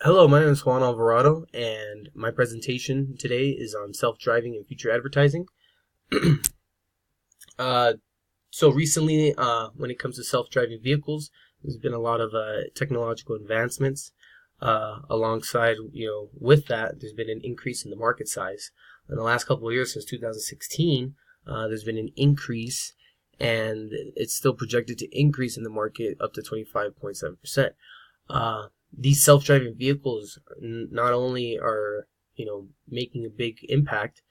Hello, my name is Juan Alvarado, and my presentation today is on self-driving and future advertising. uh, so recently, when it comes to self-driving vehicles, there's been a lot of technological advancements. Alongside, with that, there's been an increase in the market size. In the last couple of years, since 2016, there's been an increase, and it's still projected to increase in the market up to 25.7%. These self-driving vehicles not only are making a big impact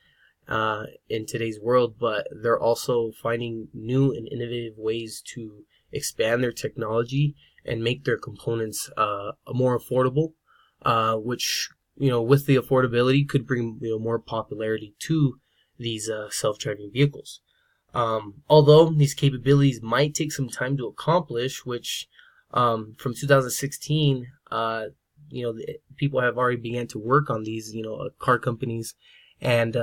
in today's world, but they're also finding new and innovative ways to expand their technology and make their components more affordable, which with the affordability could bring more popularity to these self-driving vehicles. Although these capabilities might take some time to accomplish, which from 2016, people have already began to work on these, car companies and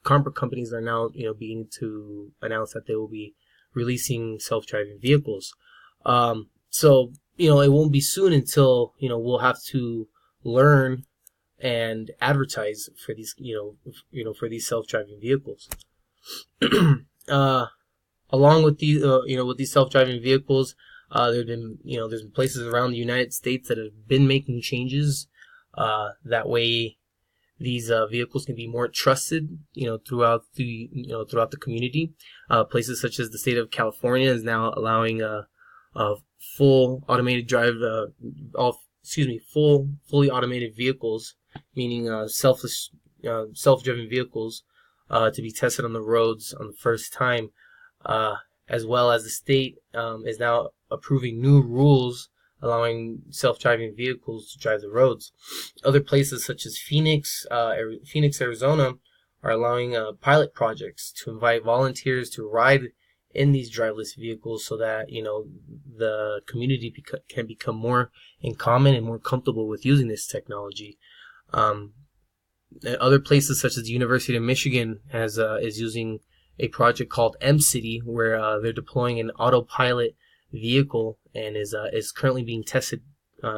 car companies are now, beginning to announce that they will be releasing self-driving vehicles. So, it won't be soon until, we'll have to learn and advertise for these, for these self-driving vehicles. Along with these, with these self-driving vehicles, there's been places around the United States that have been making changes. That way, these vehicles can be more trusted, throughout the community. Places such as the state of California is now allowing a full automated drive, fully automated vehicles, meaning self-driven vehicles, to be tested on the roads on the first time. As well as the state is now approving new rules allowing self-driving vehicles to drive the roads. Other places such as Phoenix, Arizona, are allowing pilot projects to invite volunteers to ride in these driverless vehicles so that the community can become more in common and more comfortable with using this technology. Other places such as the University of Michigan is using a project called M-City, where they're deploying an autopilot vehicle and is currently being tested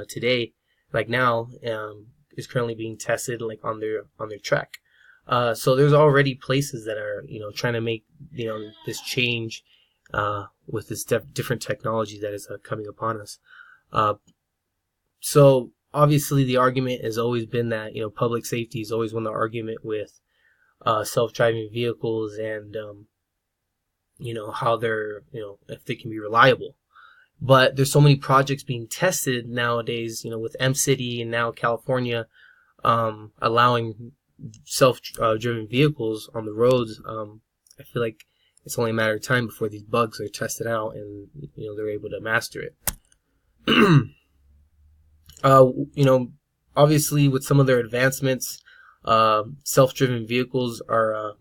today, like now, is currently being tested like on their track. So there's already places that are trying to make this change with this different technology that is coming upon us. So obviously the argument has always been that public safety is always won the argument with self-driving vehicles and how they're if they can be reliable. But there's so many projects being tested nowadays, with M-City and now California allowing self-driven vehicles on the roads. I feel like it's only a matter of time before these bugs are tested out and they're able to master it. Obviously with some of their advancements, self-driven vehicles are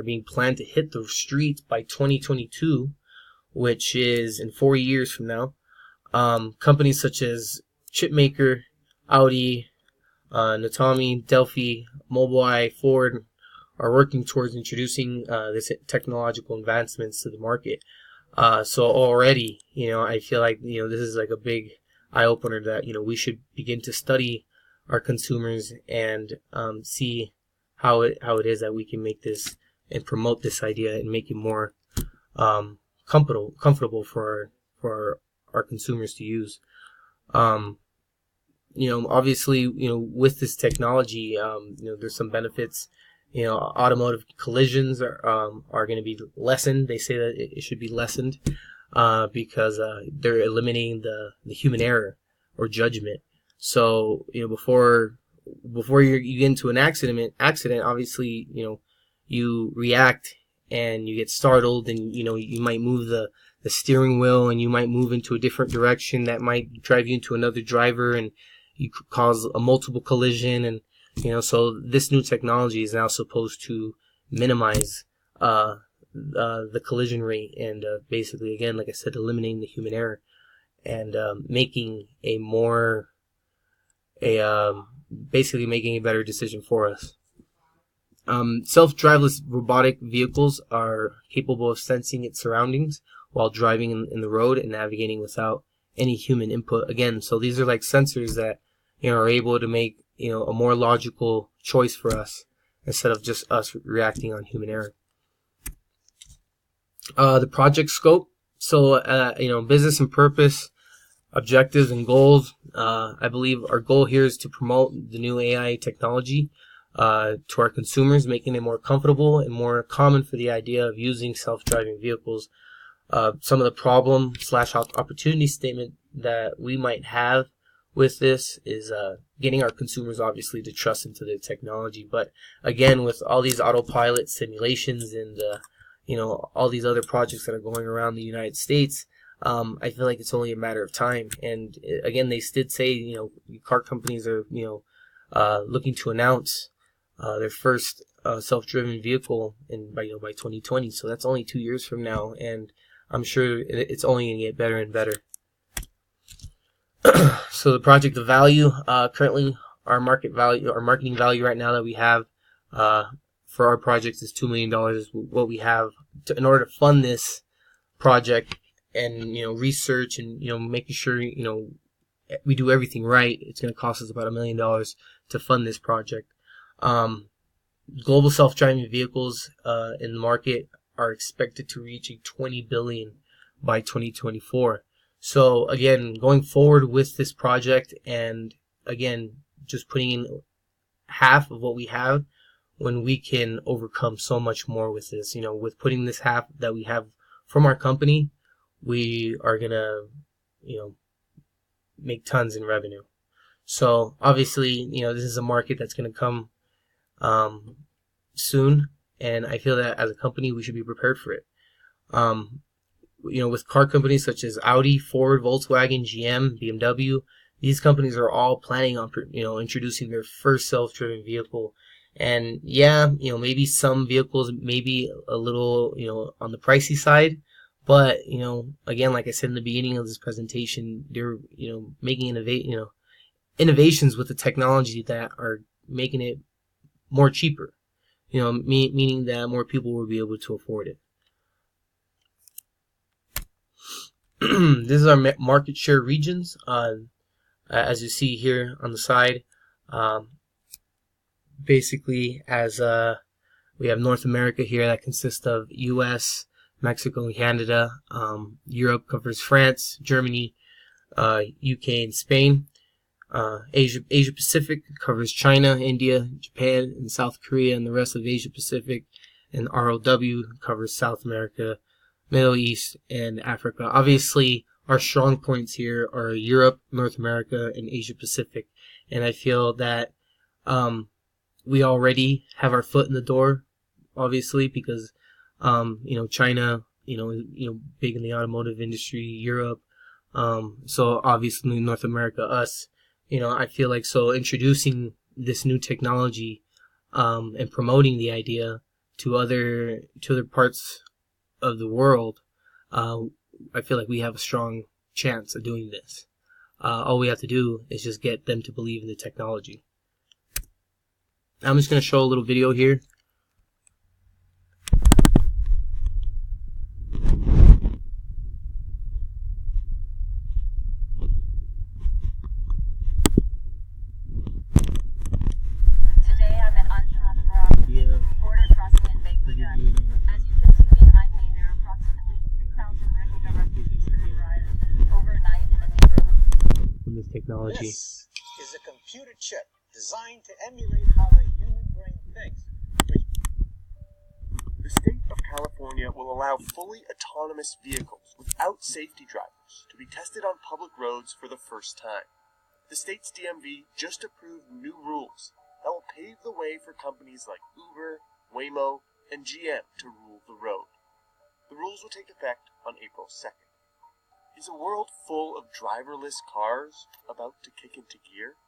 being planned to hit the streets by 2022, which is in 4 years from now. Companies such as Chipmaker, Audi, Natami, Delphi, Mobileye, Ford are working towards introducing this technological advancements to the market. So already, I feel like this is like a big eye opener that we should begin to study our consumers and see how it is that we can make this and promote this idea and make it more comfortable for our consumers to use. Obviously, with this technology, there's some benefits. Automotive collisions are going to be lessened. They say that it should be lessened because they're eliminating the human error or judgment. So before you get into an accident, obviously you react and you get startled, and you might move the steering wheel, and you might move into a different direction that might drive you into another driver, and you could cause a multiple collision. And so this new technology is now supposed to minimize the collision rate and basically, again, like I said, eliminating the human error and making basically making a better decision for us. Self-driveless robotic vehicles are capable of sensing its surroundings while driving in the road and navigating without any human input. Again, so these are like sensors that are able to make, a more logical choice for us instead of just us reacting on human error. The project scope. So, business and purpose, objectives and goals. I believe our goal here is to promote the new AI technology to our consumers, making it more comfortable and more common for the idea of using self-driving vehicles. Some of the problem / opportunity statement that we might have with this is getting our consumers obviously to trust into the technology. But again, with all these autopilot simulations and all these other projects that are going around the United States, I feel like it's only a matter of time. And again, they did say, car companies are, looking to announce their first self-driven vehicle by 2020. So that's only 2 years from now, and I'm sure it's only going to get better and better. So the project of value, currently our marketing value right now that we have for our project is $2 million. Is what we have in order to fund this project, and research and making sure we do everything right. It's going to cost us about $1 million to fund this project. Global self-driving vehicles in the market are expected to reach a 20 billion by 2024. So again, going forward with this project, and again, just putting in half of what we have, when we can overcome so much more with this. With putting this half that we have from our company, we are gonna, make tons in revenue. So obviously, this is a market that's gonna come soon, and I feel that as a company we should be prepared for it. With car companies such as Audi, Ford, Volkswagen, GM, BMW, these companies are all planning on introducing their first self-driven vehicle. And maybe some vehicles may be a little on the pricey side, but again, like I said in the beginning of this presentation, they're making innovations with the technology that are making it more cheaper, meaning that more people will be able to afford it. This is our market share regions. As you see here on the side, basically, as we have North America here, that consists of U.S., Mexico, and Canada. Europe covers France, Germany, UK, and Spain. Asia Pacific covers China, India, Japan, and South Korea, and the rest of Asia Pacific. And ROW covers South America, Middle East, and Africa. Obviously, our strong points here are Europe, North America, and Asia Pacific. And I feel that we already have our foot in the door, obviously, because China, big in the automotive industry, Europe, so obviously North America, us, I feel like, so introducing this new technology and promoting the idea to other parts of the world, I feel like we have a strong chance of doing this. All we have to do is just get them to believe in the technology. I'm just going to show a little video here. Today I'm at Antapura, border crossing in Bangladesh. As you can see behind me, there are approximately 3,000 Rohingya refugees who arrived overnight in the early from this technology. This is a computer chip designed to emulate how the human brain thinks. The state of California will allow fully autonomous vehicles without safety drivers to be tested on public roads for the first time. The state's DMV just approved new rules that will pave the way for companies like Uber, Waymo, and GM to rule the road. The rules will take effect on April 2nd. Is a world full of driverless cars about to kick into gear?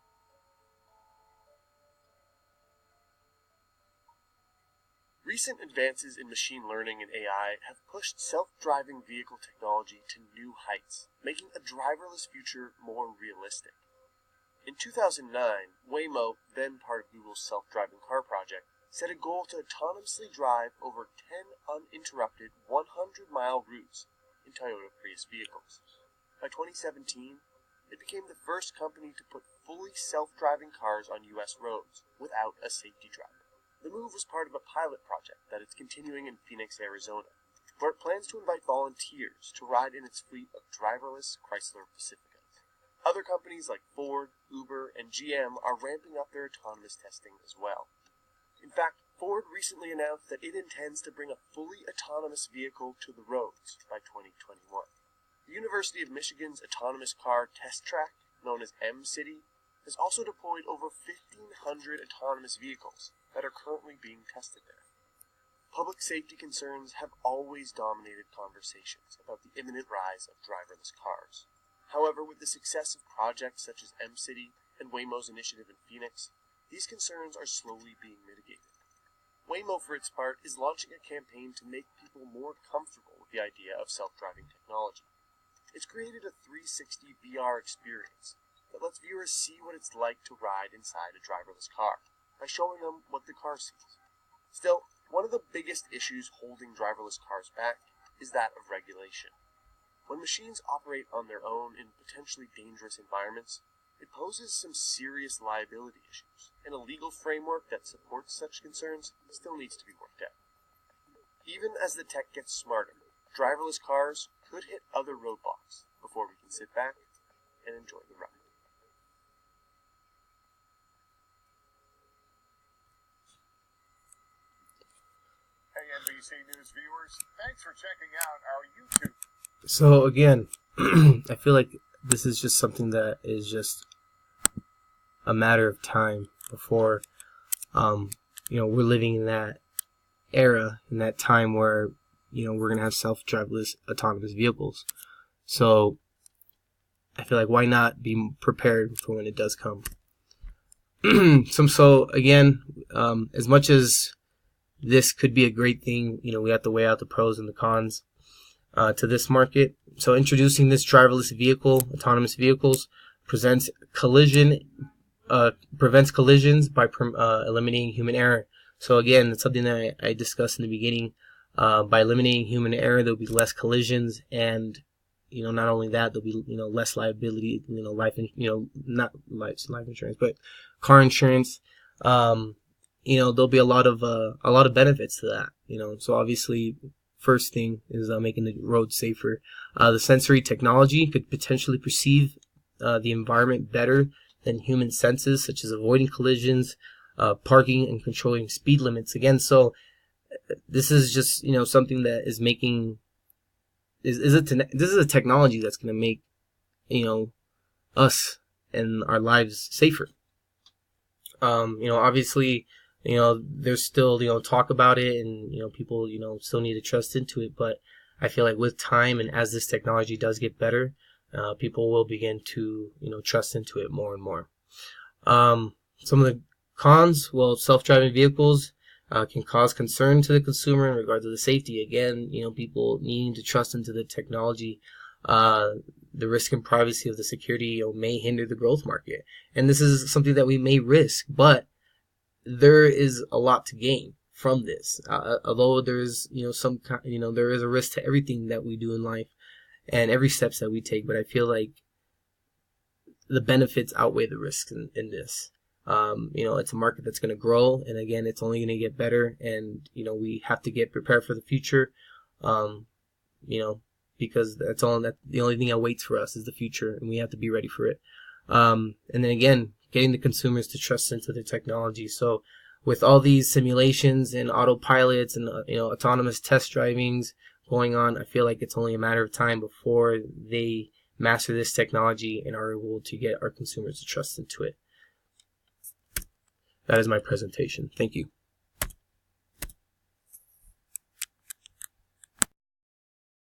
Recent advances in machine learning and AI have pushed self-driving vehicle technology to new heights, making a driverless future more realistic. In 2009, Waymo, then part of Google's self-driving car project, set a goal to autonomously drive over 10 uninterrupted 100-mile routes in Toyota Prius vehicles. By 2017, it became the first company to put fully self-driving cars on U.S. roads without a safety driver. The move was part of a pilot project that is continuing in Phoenix, Arizona, where it plans to invite volunteers to ride in its fleet of driverless Chrysler Pacificas. Other companies like Ford, Uber, and GM are ramping up their autonomous testing as well. In fact, Ford recently announced that it intends to bring a fully autonomous vehicle to the roads by 2021. The University of Michigan's autonomous car test track, known as M-City, has also deployed over 1,500 autonomous vehicles that are currently being tested there. Public safety concerns have always dominated conversations about the imminent rise of driverless cars. However, with the success of projects such as M-City and Waymo's initiative in Phoenix, these concerns are slowly being mitigated. Waymo, for its part, is launching a campaign to make people more comfortable with the idea of self-driving technology. It's created a 360 VR experience that lets viewers see what it's like to ride inside a driverless car by showing them what the car sees. Still, one of the biggest issues holding driverless cars back is that of regulation. When machines operate on their own in potentially dangerous environments, it poses some serious liability issues, and a legal framework that supports such concerns still needs to be worked out. Even as the tech gets smarter, driverless cars could hit other roadblocks before we can sit back and enjoy the ride. Hey, NBC News viewers, thanks for checking out our YouTube. So again, I feel like this is just something that is just a matter of time before, we're living in that era, in that time where, we're going to have self-driverless autonomous vehicles. So I feel like why not be prepared for when it does come? So again, as much as this could be a great thing, we have to weigh out the pros and the cons to this market. So introducing this driverless vehicle, autonomous vehicles, prevents collisions by eliminating human error. So again, it's something that I discussed in the beginning. By eliminating human error, there'll be less collisions, and not only that, there'll be less liability, not life insurance, but car insurance. There'll be a lot of benefits to that. So obviously, first thing is making the road safer. The sensory technology could potentially perceive the environment better than human senses, such as avoiding collisions, parking, and controlling speed limits. Again, so this is just something that is making this is a technology that's going to make us and our lives safer. Obviously, there's still talk about it, and people still need to trust into it, but I feel like with time and as this technology does get better, people will begin to trust into it more and more. Some of the cons, well, self-driving vehicles can cause concern to the consumer in regard to the safety. Again, people needing to trust into the technology. The risk and privacy of the security may hinder the growth market, and this is something that we may risk, but there is a lot to gain from this. Although there is there is a risk to everything that we do in life and every steps that we take, but I feel like the benefits outweigh the risks in this. It's a market that's going to grow, and again, it's only going to get better, and we have to get prepared for the future. Because the only thing that waits for us is the future, and we have to be ready for it. And then again, getting the consumers to trust into the technology. So with all these simulations and autopilots and autonomous test drivings going on, I feel like it's only a matter of time before they master this technology and are able to get our consumers to trust into it. That is my presentation. Thank you.